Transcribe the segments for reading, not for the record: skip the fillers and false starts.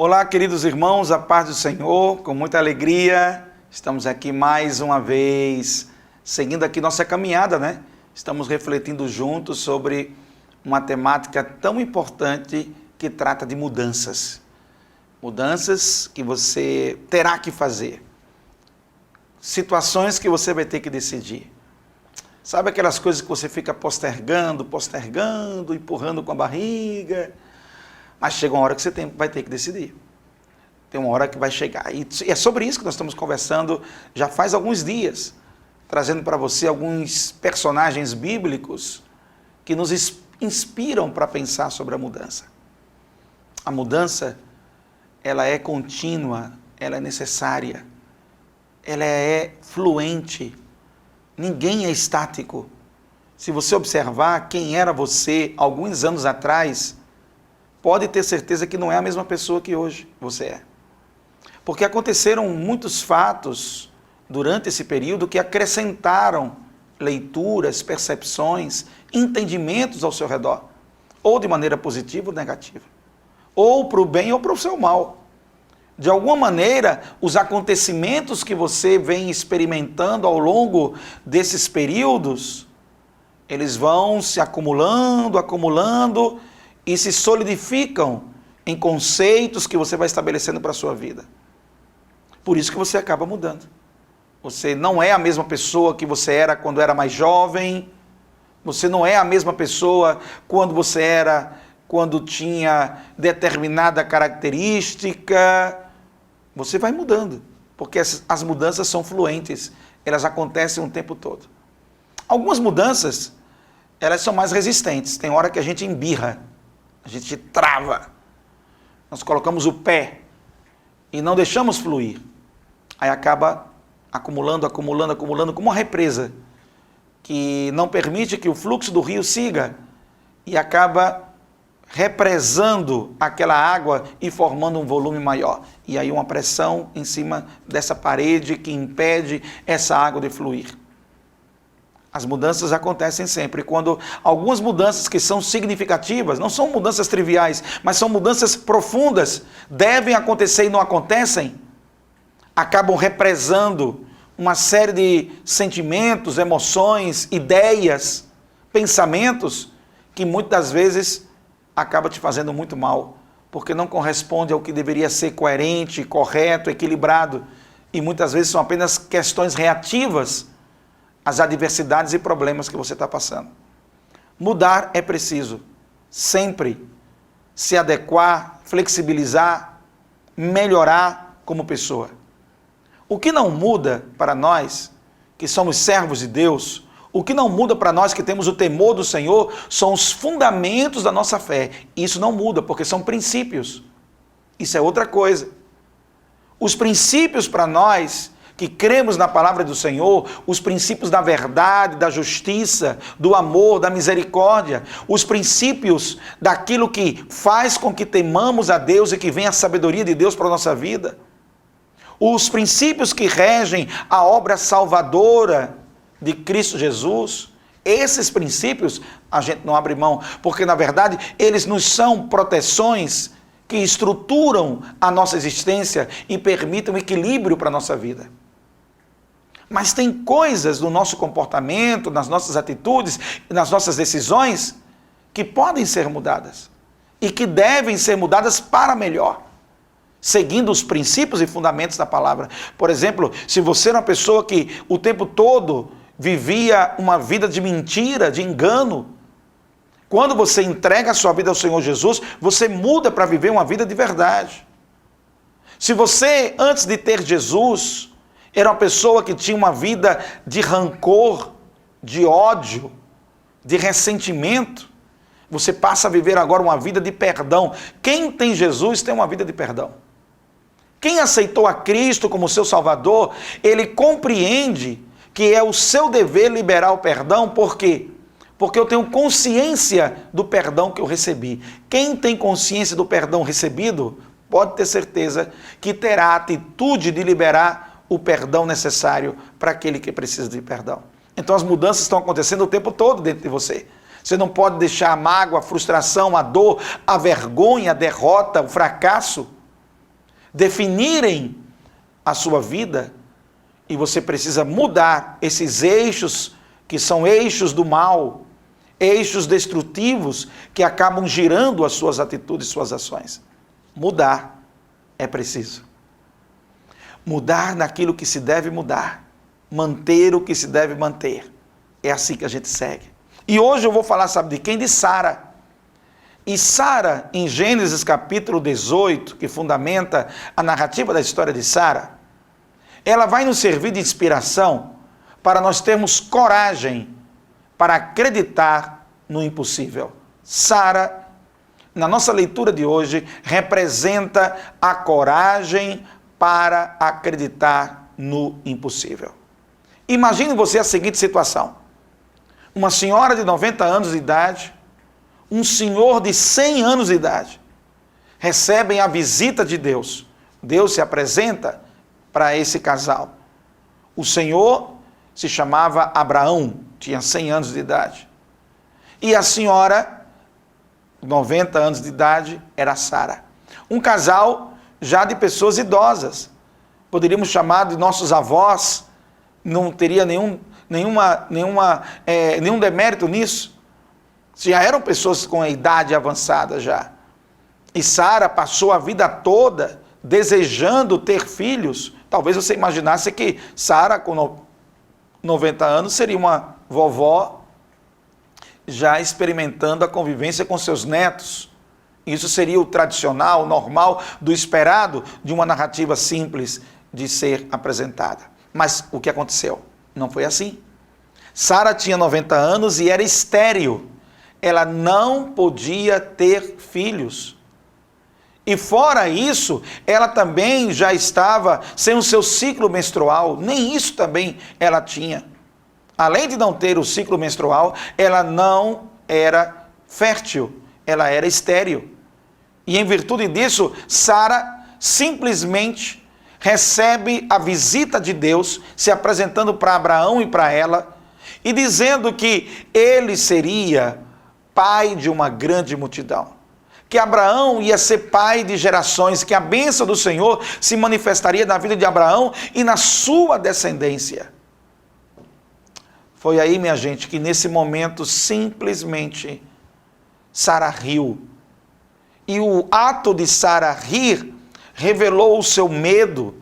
Olá, queridos irmãos, a paz do Senhor, com muita alegria, estamos aqui mais uma vez, seguindo aqui nossa caminhada, né? Estamos refletindo juntos sobre uma temática tão importante que trata de mudanças. Mudanças que você terá que fazer, situações que você vai ter que decidir. Sabe aquelas coisas que você fica postergando, empurrando com a barriga? Mas chega uma hora que você vai ter que decidir. Tem uma hora que vai chegar. E é sobre isso que nós estamos conversando já faz alguns dias, trazendo para você alguns personagens bíblicos que nos inspiram para pensar sobre a mudança. A mudança, ela é contínua, ela é necessária, ela é fluente. Ninguém é estático. Se você observar quem era você alguns anos atrás, pode ter certeza que não é a mesma pessoa que hoje você é. Porque aconteceram muitos fatos durante esse período que acrescentaram leituras, percepções, entendimentos ao seu redor, ou de maneira positiva ou negativa, ou para o bem ou para o seu mal. De alguma maneira, os acontecimentos que você vem experimentando ao longo desses períodos, eles vão se acumulando e se solidificam em conceitos que você vai estabelecendo para a sua vida. Por isso que você acaba mudando. Você não é a mesma pessoa que você era quando era mais jovem, você não é a mesma pessoa quando tinha determinada característica. Você vai mudando, porque as mudanças são fluentes, elas acontecem o tempo todo. Algumas mudanças, elas são mais resistentes, tem hora que a gente embirra, a gente trava, nós colocamos o pé e não deixamos fluir. Aí acaba acumulando, como uma represa, que não permite que o fluxo do rio siga e acaba represando aquela água e formando um volume maior. E aí uma pressão em cima dessa parede que impede essa água de fluir. As mudanças acontecem sempre. Quando algumas mudanças que são significativas, não são mudanças triviais, mas são mudanças profundas, devem acontecer e não acontecem, acabam represando uma série de sentimentos, emoções, ideias, pensamentos, que muitas das vezes acaba te fazendo muito mal, porque não corresponde ao que deveria ser coerente, correto, equilibrado, e muitas vezes são apenas questões reativas às adversidades e problemas que você está passando. Mudar é preciso, sempre se adequar, flexibilizar, melhorar como pessoa. O que não muda para nós, que somos servos de Deus, o que não muda para nós que temos o temor do Senhor, são os fundamentos da nossa fé. Isso não muda, porque são princípios. Isso é outra coisa. Os princípios para nós, que cremos na palavra do Senhor, os princípios da verdade, da justiça, do amor, da misericórdia, os princípios daquilo que faz com que temamos a Deus e que venha a sabedoria de Deus para a nossa vida, os princípios que regem a obra salvadora de Cristo Jesus, esses princípios a gente não abre mão, porque na verdade eles nos são proteções que estruturam a nossa existência e permitem um equilíbrio para a nossa vida. Mas tem coisas no nosso comportamento, nas nossas atitudes, nas nossas decisões, que podem ser mudadas e que devem ser mudadas para melhor, seguindo os princípios e fundamentos da palavra. Por exemplo, se você é uma pessoa que o tempo todo vivia uma vida de mentira, de engano, quando você entrega a sua vida ao Senhor Jesus, você muda para viver uma vida de verdade. Se você, antes de ter Jesus, era uma pessoa que tinha uma vida de rancor, de ódio, de ressentimento, você passa a viver agora uma vida de perdão. Quem tem Jesus tem uma vida de perdão. Quem aceitou a Cristo como seu Salvador, ele compreende que é o seu dever liberar o perdão. Por quê? Porque eu tenho consciência do perdão que eu recebi. Quem tem consciência do perdão recebido, pode ter certeza que terá a atitude de liberar o perdão necessário para aquele que precisa de perdão. Então as mudanças estão acontecendo o tempo todo dentro de você. Você não pode deixar a mágoa, a frustração, a dor, a vergonha, a derrota, o fracasso definirem a sua vida, e você precisa mudar esses eixos que são eixos do mal, eixos destrutivos que acabam girando as suas atitudes, suas ações. Mudar é preciso. Mudar naquilo que se deve mudar. Manter o que se deve manter. É assim que a gente segue. E hoje eu vou falar, sabe de quem? De Sara. E Sara, em Gênesis capítulo 18, que fundamenta a narrativa da história de Sara, ela vai nos servir de inspiração para nós termos coragem para acreditar no impossível. Sara, na nossa leitura de hoje, representa a coragem para acreditar no impossível. Imagine você a seguinte situação. Uma senhora de 90 anos de idade, um senhor de 100 anos de idade, recebem a visita de Deus. Deus se apresenta para esse casal. O senhor se chamava Abraão, tinha 100 anos de idade. E a senhora, 90 anos de idade, era Sara. Um casal já de pessoas idosas. Poderíamos chamar de nossos avós, não teria nenhum demérito nisso. Já eram pessoas com a idade avançada já. E Sara passou a vida toda desejando ter filhos. Talvez você imaginasse que Sara, com 90 anos, seria uma vovó já experimentando a convivência com seus netos. Isso seria o tradicional, o normal, do esperado de uma narrativa simples de ser apresentada. Mas o que aconteceu? Não foi assim. Sara tinha 90 anos e era estéril. Ela não podia ter filhos. E fora isso, ela também já estava sem o seu ciclo menstrual. Nem isso também ela tinha. Além de não ter o ciclo menstrual, ela não era fértil. Ela era estéril. E em virtude disso, Sara simplesmente recebe a visita de Deus, se apresentando para Abraão e para ela, e dizendo que ele seria pai de uma grande multidão. Que Abraão ia ser pai de gerações, que a bênção do Senhor se manifestaria na vida de Abraão e na sua descendência. Foi aí, minha gente, que nesse momento simplesmente Sara riu. E o ato de Sara rir revelou o seu medo,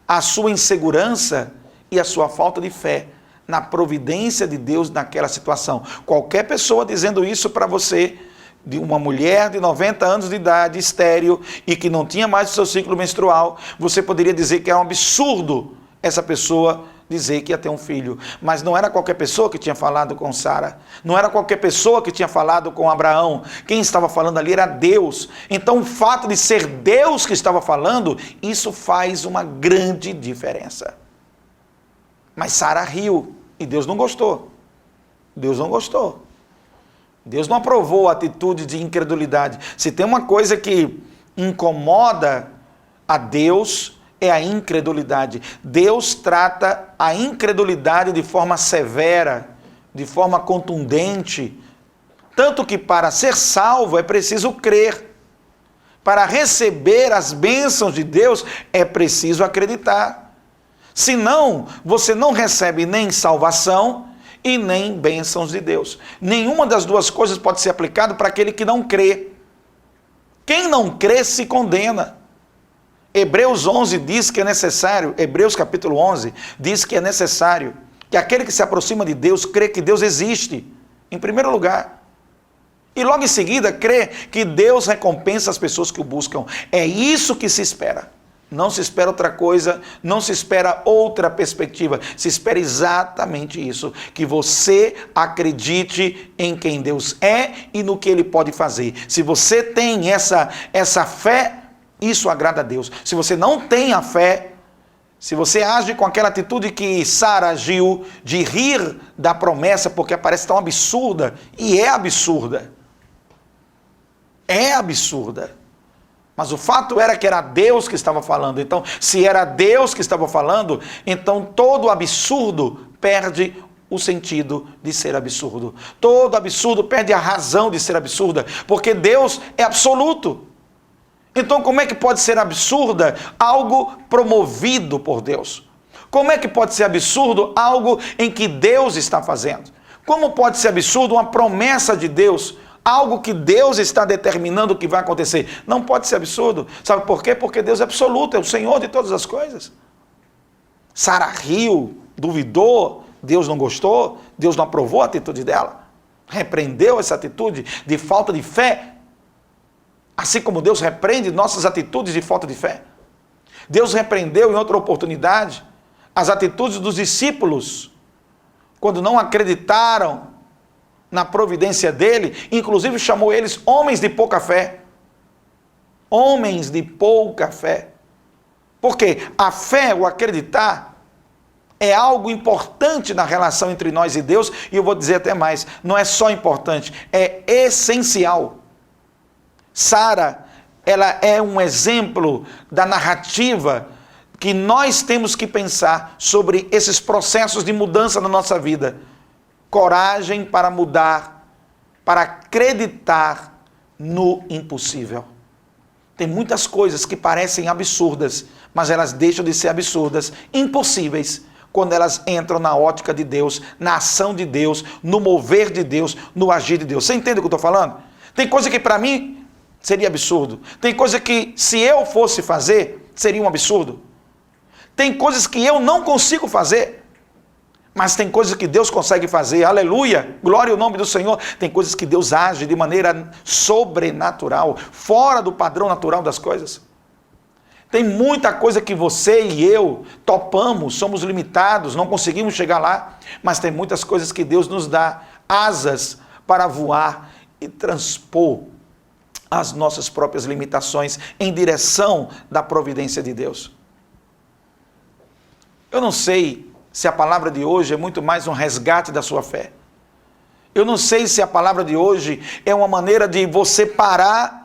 a sua insegurança e a sua falta de fé na providência de Deus naquela situação. Qualquer pessoa dizendo isso para você, de uma mulher de 90 anos de idade, estéril, e que não tinha mais o seu ciclo menstrual, você poderia dizer que é um absurdo essa pessoa dizer que ia ter um filho. Mas não era qualquer pessoa que tinha falado com Sara, não era qualquer pessoa que tinha falado com Abraão. Quem estava falando ali era Deus. Então o fato de ser Deus que estava falando, isso faz uma grande diferença. Mas Sara riu e Deus não gostou. Deus não gostou. Deus não aprovou a atitude de incredulidade. Se tem uma coisa que incomoda a Deus, é a incredulidade. Deus trata a incredulidade de forma severa, de forma contundente. Tanto que para ser salvo é preciso crer. Para receber as bênçãos de Deus é preciso acreditar. Senão, você não recebe nem salvação e nem bênçãos de Deus. Nenhuma das duas coisas pode ser aplicada para aquele que não crê. Quem não crê se condena. Hebreus 11 diz que é necessário, Hebreus capítulo 11 diz que é necessário que aquele que se aproxima de Deus crê que Deus existe, em primeiro lugar. E logo em seguida crê que Deus recompensa as pessoas que o buscam. É isso que se espera. Não se espera outra coisa, não se espera outra perspectiva. Se espera exatamente isso, que você acredite em quem Deus é e no que Ele pode fazer. Se você tem essa fé, isso agrada a Deus. Se você não tem a fé, se você age com aquela atitude que Sara agiu, de rir da promessa, porque parece tão absurda, e é absurda. É absurda. Mas o fato era que era Deus que estava falando. Então, se era Deus que estava falando, então todo absurdo perde o sentido de ser absurdo. Todo absurdo perde a razão de ser absurda, porque Deus é absoluto. Então, como é que pode ser absurda algo promovido por Deus? Como é que pode ser absurdo algo em que Deus está fazendo? Como pode ser absurdo uma promessa de Deus, algo que Deus está determinando que vai acontecer? Não pode ser absurdo. Sabe por quê? Porque Deus é absoluto, é o Senhor de todas as coisas. Sara riu, duvidou, Deus não gostou, Deus não aprovou a atitude dela, repreendeu essa atitude de falta de fé. Assim como Deus repreende nossas atitudes de falta de fé. Deus repreendeu em outra oportunidade as atitudes dos discípulos, quando não acreditaram na providência dele, inclusive chamou eles homens de pouca fé. Homens de pouca fé. Porque a fé, o acreditar, é algo importante na relação entre nós e Deus, e eu vou dizer até mais, não é só importante, é essencial. Sara, ela é um exemplo da narrativa que nós temos que pensar sobre esses processos de mudança na nossa vida. Coragem para mudar, para acreditar no impossível. Tem muitas coisas que parecem absurdas, mas elas deixam de ser absurdas, impossíveis, quando elas entram na ótica de Deus, na ação de Deus, no mover de Deus, no agir de Deus. Você entende o que eu estou falando? Tem coisa que para mim seria absurdo. Tem coisa que, se eu fosse fazer, seria um absurdo. Tem coisas que eu não consigo fazer, mas tem coisas que Deus consegue fazer. Aleluia, glória ao nome do Senhor. Tem coisas que Deus age de maneira sobrenatural, fora do padrão natural das coisas. Tem muita coisa que você e eu topamos, somos limitados, não conseguimos chegar lá, mas tem muitas coisas que Deus nos dá asas para voar e transpor as nossas próprias limitações em direção da providência de Deus. Eu não sei se a palavra de hoje é muito mais um resgate da sua fé. Eu não sei se a palavra de hoje é uma maneira de você parar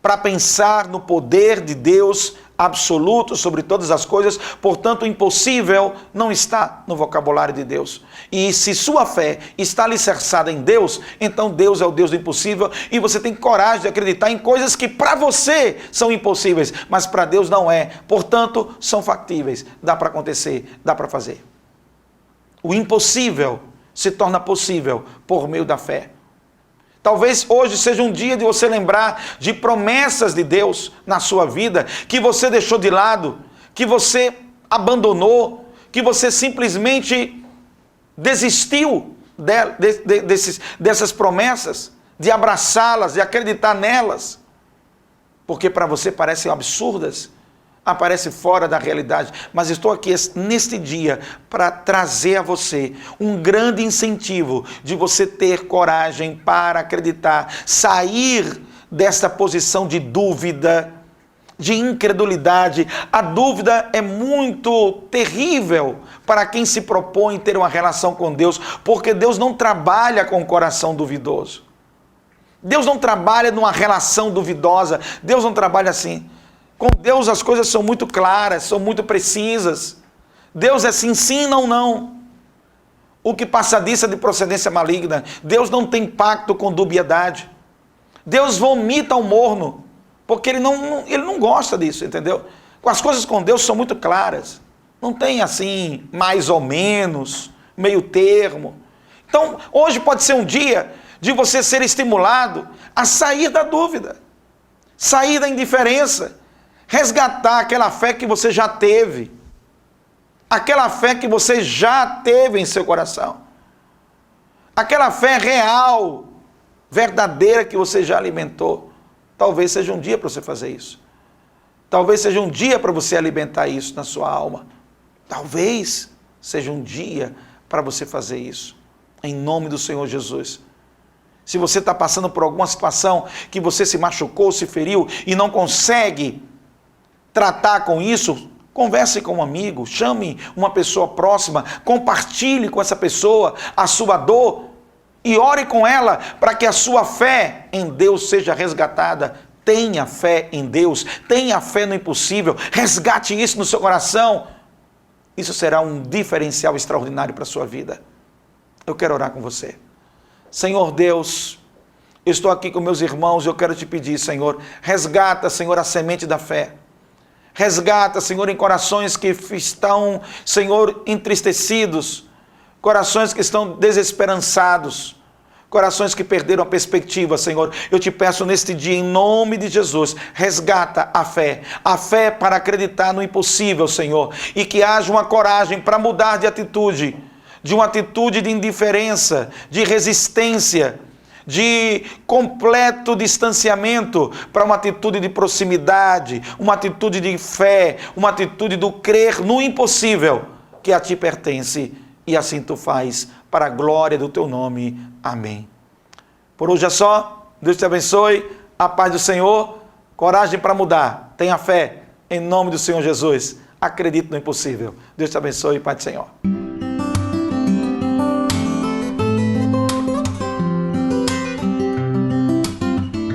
para pensar no poder de Deus absoluto sobre todas as coisas, portanto o impossível não está no vocabulário de Deus. E se sua fé está alicerçada em Deus, então Deus é o Deus do impossível e você tem coragem de acreditar em coisas que para você são impossíveis, mas para Deus não é, portanto são factíveis, dá para acontecer, dá para fazer. O impossível se torna possível por meio da fé. Talvez hoje seja um dia de você lembrar de promessas de Deus na sua vida, que você deixou de lado, que você abandonou, que você simplesmente desistiu dessas promessas, de abraçá-las, de acreditar nelas, porque para você parecem absurdas, aparece fora da realidade, mas estou aqui neste dia para trazer a você um grande incentivo de você ter coragem para acreditar, sair desta posição de dúvida, de incredulidade. A dúvida é muito terrível para quem se propõe ter uma relação com Deus, porque Deus não trabalha com o coração duvidoso. Deus não trabalha numa relação duvidosa, Deus não trabalha assim. Com Deus as coisas são muito claras, são muito precisas. Deus é sim, sim, não, não. O que passa disso é de procedência maligna. Deus não tem pacto com dubiedade. Deus vomita o morno, porque ele não gosta disso, entendeu? As coisas com Deus são muito claras. Não tem assim, mais ou menos, meio termo. Então, hoje pode ser um dia de você ser estimulado a sair da dúvida, sair da indiferença, resgatar aquela fé que você já teve, aquela fé que você já teve em seu coração, aquela fé real, verdadeira que você já alimentou. Talvez seja um dia para você fazer isso. Talvez seja um dia para você alimentar isso na sua alma. Talvez seja um dia para você fazer isso, em nome do Senhor Jesus. Se você está passando por alguma situação que você se machucou, se feriu e não consegue tratar com isso, converse com um amigo, chame uma pessoa próxima, compartilhe com essa pessoa a sua dor e ore com ela para que a sua fé em Deus seja resgatada. Tenha fé em Deus, tenha fé no impossível, resgate isso no seu coração. Isso será um diferencial extraordinário para a sua vida. Eu quero orar com você. Senhor Deus, Eu estou aqui com meus irmãos, eu quero te pedir, Senhor, resgata, Senhor, a semente da fé. Resgata, Senhor, em corações que estão, Senhor, entristecidos, corações que estão desesperançados, corações que perderam a perspectiva, Senhor. Eu te peço neste dia, em nome de Jesus, resgata a fé para acreditar no impossível, Senhor, e que haja uma coragem para mudar de atitude, de uma atitude de indiferença, de resistência, de completo distanciamento para uma atitude de proximidade, uma atitude de fé, uma atitude do crer no impossível que a ti pertence, e assim tu faz para a glória do teu nome. Amém. Por hoje é só. Deus te abençoe. A paz do Senhor. Coragem para mudar. Tenha fé. Em nome do Senhor Jesus. Acredite no impossível. Deus te abençoe. Paz do Senhor.